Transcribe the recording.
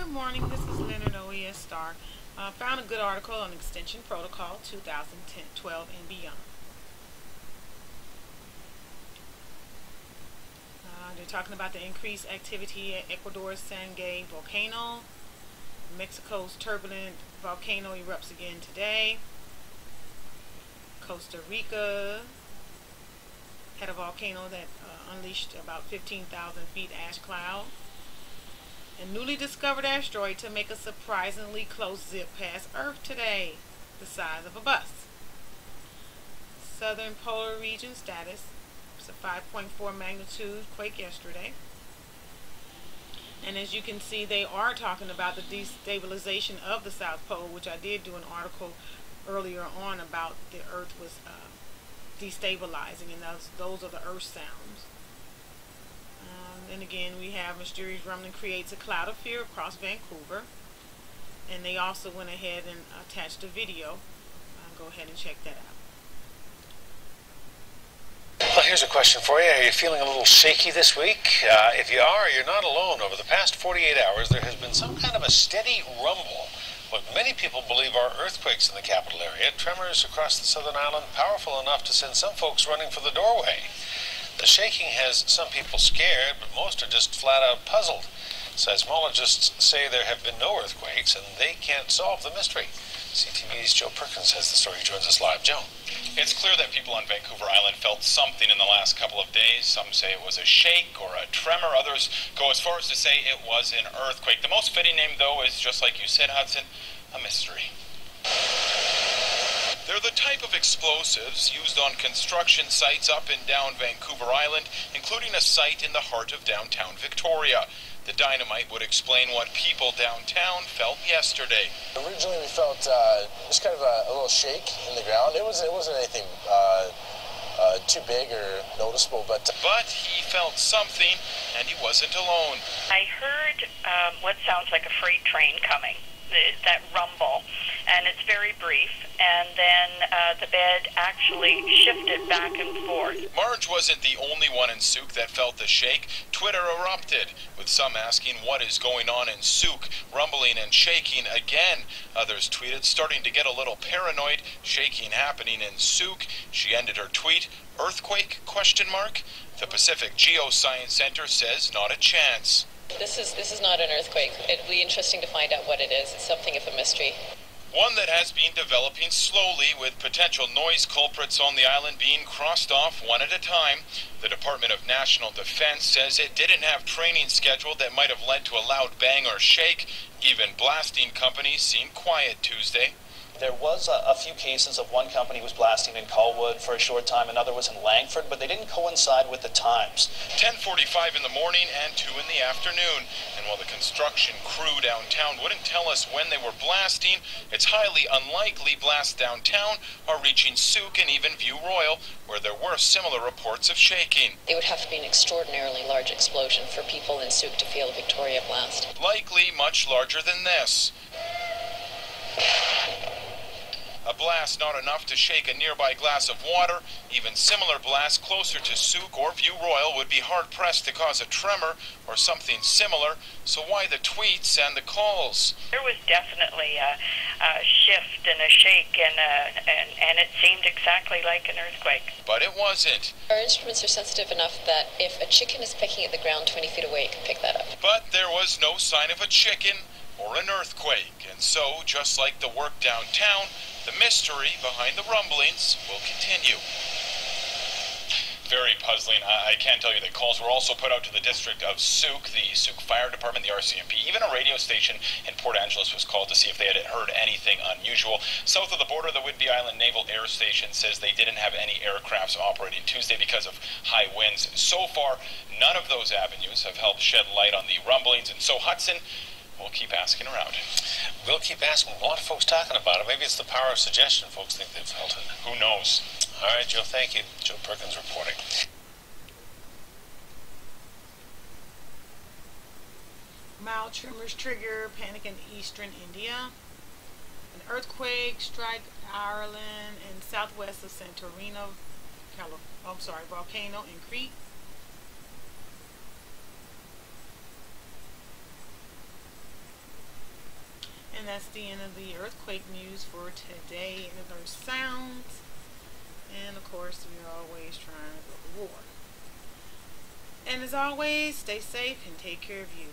Good morning, this is Leonard OES Star. Found a good article on Extension Protocol 2012 and beyond. They're talking about the increased activity at Ecuador's Sangay volcano. Mexico's turbulent volcano erupts again today. Costa Rica had a volcano that unleashed about 15,000 feet ash cloud. A newly discovered asteroid to make a surprisingly close zip past Earth today, the size of a bus. Southern polar region status. It's a 5.4 magnitude quake yesterday. And as you can see, they are talking about the destabilization of the South Pole, which I did do an article earlier on about the Earth was destabilizing, and those are the Earth sounds. Then again, we have mysterious rumbling creates a cloud of fear across Vancouver, and they also went ahead and attached a video. Go ahead and check that out. Well, here's a question for you. Are you feeling a little shaky this week? If you are, you're not alone. Over the past 48 hours, there has been some kind of a steady rumble. What many people believe are earthquakes in the capital area, tremors across the southern island, powerful enough to send some folks running for the doorway. The shaking has some people scared, but most are just flat out puzzled. Seismologists say there have been no earthquakes, and they can't solve the mystery. CTV's Joe Perkins has the story. Joins us live. Joe. It's clear that people on Vancouver Island felt something in the last couple of days. Some say it was a shake or a tremor. Others go as far as to say it was an earthquake. The most fitting name, though, is, just like you said, Hudson, a mystery. They're the type of explosives used on construction sites up and down Vancouver Island, including a site in the heart of downtown Victoria. The dynamite would explain what people downtown felt yesterday. Originally we felt just kind of a little shake in the ground. It wasn't anything too big or noticeable, but he felt something, and he wasn't alone. I heard what sounds like a freight train coming, that rumble, and it's very brief, and then the bed actually shifted back and forth. Marge wasn't the only one in Souk that felt the shake. Twitter erupted, with some asking what is going on in Souk, rumbling and shaking again. Others tweeted, starting to get a little paranoid, shaking happening in Souk. She ended her tweet, earthquake, ? The Pacific Geoscience Center says not a chance. This is not an earthquake. It'll be interesting to find out what it is. It's something of a mystery. One that has been developing slowly, with potential noise culprits on the island being crossed off one at a time. The Department of National Defense says it didn't have training scheduled that might have led to a loud bang or shake. Even blasting companies seemed quiet Tuesday. There was a few cases of one company was blasting in Colwood for a short time, another was in Langford, but they didn't coincide with the times. 10:45 in the morning and 2 in the afternoon. And while the construction crew downtown wouldn't tell us when they were blasting, it's highly unlikely blasts downtown are reaching Souk and even View Royal, where there were similar reports of shaking. It would have to be an extraordinarily large explosion for people in Souk to feel a Victoria blast. Likely much larger than this. A blast not enough to shake a nearby glass of water. Even similar blasts closer to Souk or View Royal would be hard-pressed to cause a tremor or something similar. So why the tweets and the calls? There was definitely a shift and a shake, and it seemed exactly like an earthquake. But it wasn't. Our instruments are sensitive enough that if a chicken is pecking at the ground 20 feet away, it can pick that up. But there was no sign of a chicken or an earthquake. And so, just like the work downtown, the mystery behind the rumblings will continue. Very puzzling. I can tell you that calls were also put out to the district of Souk, the Souk Fire Department, the RCMP. Even a radio station in Port Angeles was called to see if they had heard anything unusual. South of the border, the Whidbey Island Naval Air Station says they didn't have any aircrafts operating Tuesday because of high winds. So far, none of those avenues have helped shed light on the rumblings. And so, Hudson, we'll keep asking around. We'll keep asking. A lot of folks talking about it. Maybe it's the power of suggestion. Folks think they've felt it. Who knows? All right, Joe, thank you. Joe Perkins reporting. Mild tremors trigger panic in eastern India. An earthquake strike Ireland and southwest of Santorini, volcano in Crete. that's the end of the earthquake news for today in Earth Sounds. And of course, we're always trying to go to war. And as always, stay safe and take care of you.